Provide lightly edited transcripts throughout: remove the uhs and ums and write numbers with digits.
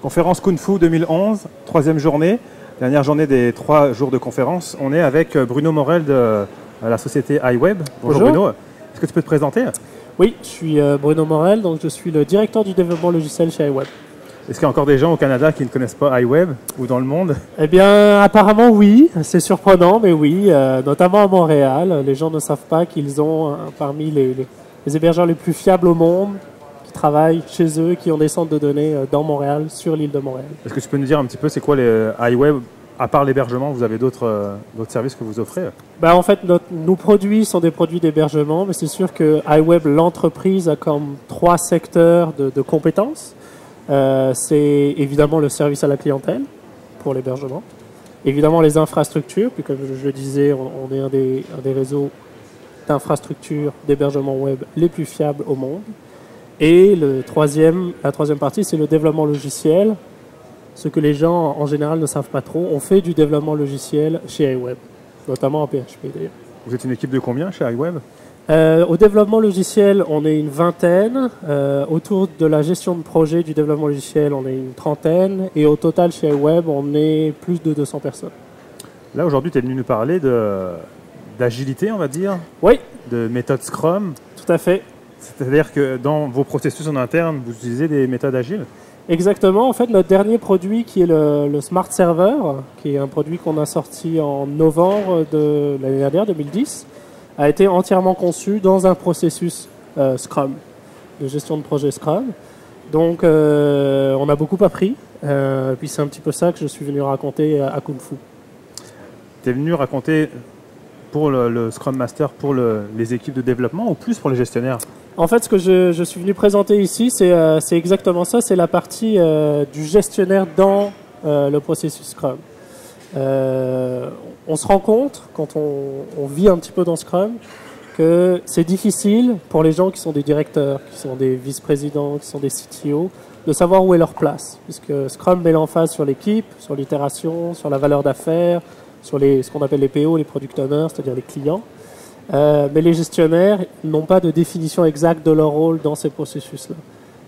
Conférence Kung Fu 2011, troisième journée, dernière journée des 3 jours de conférence. On est avec Bruno Morel de la société iWeb. Bonjour Bruno, est-ce que tu peux te présenter? Oui, je suis Bruno Morel, donc je suis le directeur du développement logiciel chez iWeb. Est-ce qu'il y a encore des gens au Canada qui ne connaissent pas iWeb ou dans le monde? Eh bien, apparemment oui, c'est surprenant, mais oui, notamment à Montréal. Les gens ne savent pas qu'ils ont parmi les hébergeurs les plus fiables au monde, qui travaillent chez eux, qui ont des centres de données dans Montréal, sur l'île de Montréal. Est-ce que tu peux nous dire un petit peu c'est quoi les iWeb? À part l'hébergement, vous avez d'autres services que vous offrez? En fait, nos produits sont des produits d'hébergement, mais c'est sûr que iWeb, l'entreprise, a comme 3 secteurs de compétences. C'est évidemment le service à la clientèle pour l'hébergement, évidemment les infrastructures, puis comme je le disais, on est un des réseaux d'infrastructures d'hébergement web les plus fiables au monde. Et la troisième partie, c'est le développement logiciel. Ce que les gens en général ne savent pas trop, on fait du développement logiciel chez iWeb, notamment en PHP d'ailleurs. Vous êtes une équipe de combien chez iWeb? Au développement logiciel, on est une vingtaine. Autour de la gestion de projet du développement logiciel, on est une trentaine. Et au total, chez iWeb, on est plus de 200 personnes. Là, aujourd'hui, tu es venu nous parler d'agilité, on va dire? Oui. De méthode Scrum? Tout à fait. C'est-à-dire que dans vos processus en interne, vous utilisez des méthodes agiles? Exactement. En fait, notre dernier produit, qui est le Smart Server, qui est un produit qu'on a sorti en novembre de l'année dernière, 2010, a été entièrement conçu dans un processus Scrum, de gestion de projet Scrum. Donc, on a beaucoup appris. Puis c'est un petit peu ça que je suis venu raconter à Kung Fu. Tu es venu raconter pour le Scrum Master, pour les équipes de développement ou plus pour les gestionnaires? En fait, ce que je suis venu présenter ici, c'est exactement ça. C'est la partie du gestionnaire dans le processus Scrum. On se rend compte, quand on vit un petit peu dans Scrum, que c'est difficile pour les gens qui sont des directeurs, qui sont des vice-présidents, qui sont des CTO, de savoir où est leur place. Puisque Scrum met l'emphase sur l'équipe, sur l'itération, sur la valeur d'affaires, sur ce qu'on appelle les PO, les Product Owners, c'est-à-dire les clients. Mais les gestionnaires n'ont pas de définition exacte de leur rôle dans ces processus-là.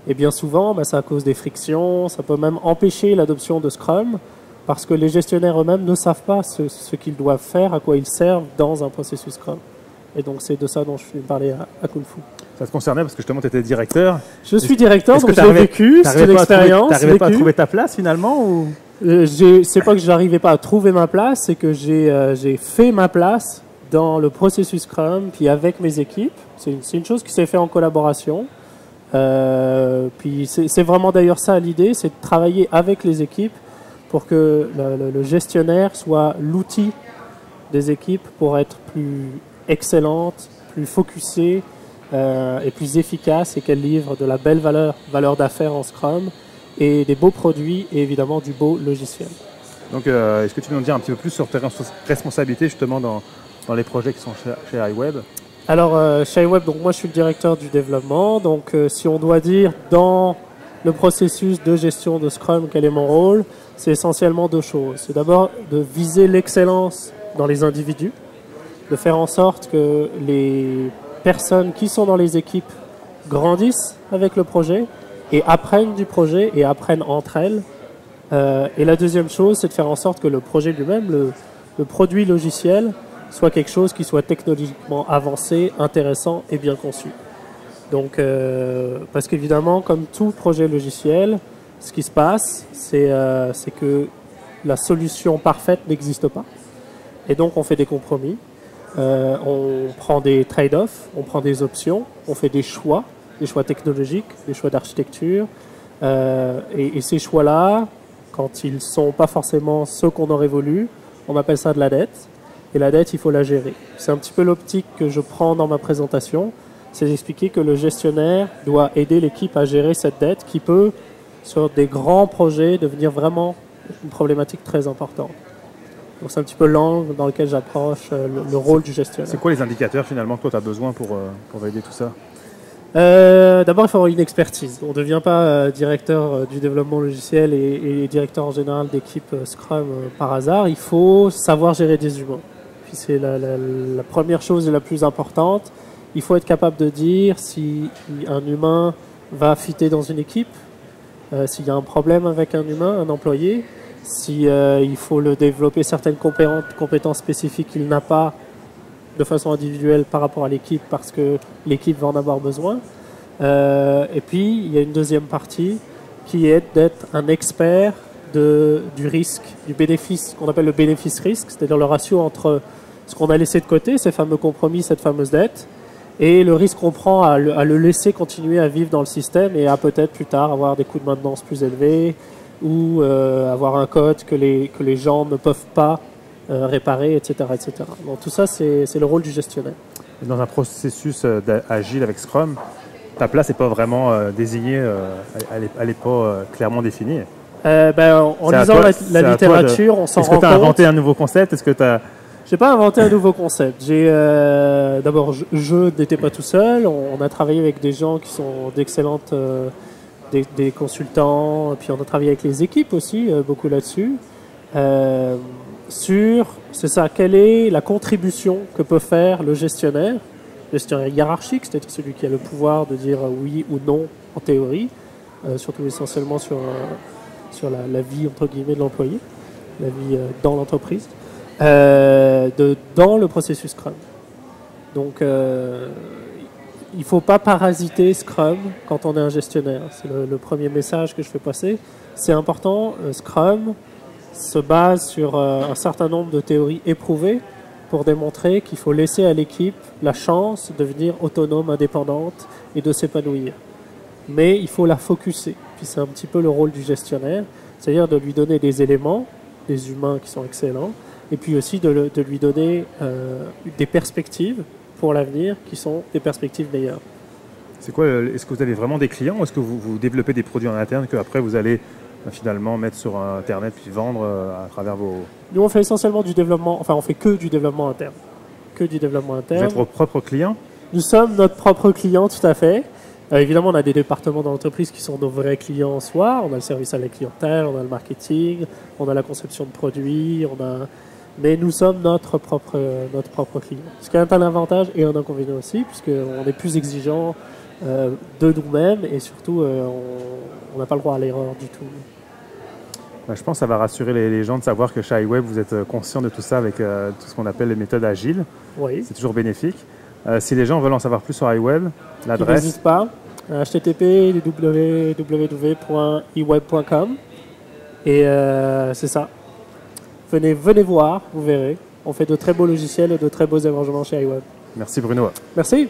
Et bien souvent, ça cause des frictions, ça peut même empêcher l'adoption de Scrum, parce que les gestionnaires eux-mêmes ne savent pas ce qu'ils doivent faire, à quoi ils servent dans un processus Scrum. Et donc c'est de ça dont je suis parler à Kung Fu. Ça te concernait parce que justement tu étais directeur. Je suis directeur, donc j'ai vécu, c'est une expérience. Tu n'arrivais pas à trouver ta place finalement ou... C'est pas que je n'arrivais pas à trouver ma place, c'est que j'ai fait ma place dans le processus Scrum, puis avec mes équipes. C'est une chose qui s'est faite en collaboration. Puis c'est vraiment d'ailleurs ça l'idée, c'est de travailler avec les équipes pour que le gestionnaire soit l'outil des équipes pour être plus excellente, plus focusée et plus efficace, et qu'elle livre de la belle valeur d'affaires en Scrum et des beaux produits et évidemment du beau logiciel. Donc est-ce que tu peux nous dire un petit peu plus sur tes responsabilités justement dans les projets qui sont chez iWeb? Alors chez iWeb, donc moi je suis le directeur du développement, donc si on doit dire dans le processus de gestion de Scrum quel est mon rôle, c'est essentiellement 2 choses. C'est d'abord de viser l'excellence dans les individus, de faire en sorte que les personnes qui sont dans les équipes grandissent avec le projet et apprennent du projet et apprennent entre elles. Et la deuxième chose, c'est de faire en sorte que le projet lui-même, le produit logiciel, soit quelque chose qui soit technologiquement avancé, intéressant et bien conçu. Donc, parce qu'évidemment, comme tout projet logiciel, ce qui se passe, c'est que la solution parfaite n'existe pas. Et donc, on fait des compromis. On prend des trade-offs, on prend des options, on fait des choix technologiques, des choix d'architecture. Et ces choix-là, quand ils ne sont pas forcément ceux qu'on aurait voulu, on appelle ça de la dette. Et la dette, il faut la gérer. C'est un petit peu l'optique que je prends dans ma présentation. C'est d'expliquer que le gestionnaire doit aider l'équipe à gérer cette dette qui peut, sur des grands projets, devenir vraiment une problématique très importante. Donc c'est un petit peu l'angle dans lequel j'approche le rôle du gestionnaire. C'est quoi les indicateurs finalement que toi tu as besoin pour valider tout ça? D'abord, il faut avoir une expertise. On ne devient pas directeur du développement logiciel et directeur en général d'équipe Scrum par hasard. Il faut savoir gérer des humains. Puis c'est la première chose et la plus importante. Il faut être capable de dire si un humain va fitter dans une équipe, s'il y a un problème avec un humain, un employé, si il faut le développer certaines compétences spécifiques qu'il n'a pas de façon individuelle par rapport à l'équipe parce que l'équipe va en avoir besoin. Et puis, il y a une deuxième partie qui est d'être un expert du risque, du bénéfice, qu'on appelle le bénéfice-risque, c'est-à-dire le ratio entre ce qu'on a laissé de côté, ces fameux compromis, cette fameuse dette, et le risque qu'on prend à le laisser continuer à vivre dans le système et à peut-être plus tard avoir des coûts de maintenance plus élevés ou avoir un code que les gens ne peuvent pas réparer, etc., etc. Donc tout ça, c'est le rôle du gestionnaire. Dans un processus agile avec Scrum, ta place n'est pas vraiment désignée, elle n'est pas clairement définie. En lisant la littérature, on s'en rend compte. Est-ce que tu as inventé un nouveau concept? Est-ce que tu as... J'ai pas inventé un nouveau concept. D'abord, je n'étais pas tout seul. On a travaillé avec des gens qui sont d'excellentes, des consultants. Puis on a travaillé avec les équipes aussi, beaucoup là-dessus. C'est ça, quelle est la contribution que peut faire le gestionnaire hiérarchique, c'est-à-dire celui qui a le pouvoir de dire oui ou non en théorie, surtout essentiellement sur la vie entre guillemets de l'employé, la vie dans l'entreprise. Dans le processus Scrum. Donc, il ne faut pas parasiter Scrum quand on est un gestionnaire. C'est le premier message que je fais passer. C'est important, Scrum se base sur un certain nombre de théories éprouvées pour démontrer qu'il faut laisser à l'équipe la chance de devenir autonome, indépendante et de s'épanouir. Mais il faut la focuser. Puis c'est un petit peu le rôle du gestionnaire, c'est-à-dire de lui donner des éléments, des humains qui sont excellents, et puis aussi de lui donner des perspectives pour l'avenir qui sont des perspectives meilleures. C'est quoi, est-ce que vous avez vraiment des clients ou est-ce que vous développez des produits en interne qu'après vous allez finalement mettre sur Internet puis vendre à travers vos... Nous, on fait essentiellement du développement, enfin on fait que du développement interne. Que du développement interne. Vous êtes vos propres clients? Nous sommes notre propre client, tout à fait. Évidemment, on a des départements dans l'entreprise qui sont nos vrais clients en soi. On a le service à la clientèle, on a le marketing, on a la conception de produits, mais nous sommes notre propre client. Ce qui est un avantage et un inconvénient aussi, puisqu'on est plus exigeant de nous-mêmes et surtout, on n'a pas le droit à l'erreur du tout. Je pense que ça va rassurer les gens de savoir que chez iWeb, vous êtes conscient de tout ça avec tout ce qu'on appelle les méthodes agiles. Oui. C'est toujours bénéfique. Si les gens veulent en savoir plus sur iWeb, l'adresse... N'hésite pas. http://www.iweb.com et c'est ça. Venez voir, vous verrez. On fait de très beaux logiciels et de très beaux hébergements chez iWeb. Merci Bruno. Merci.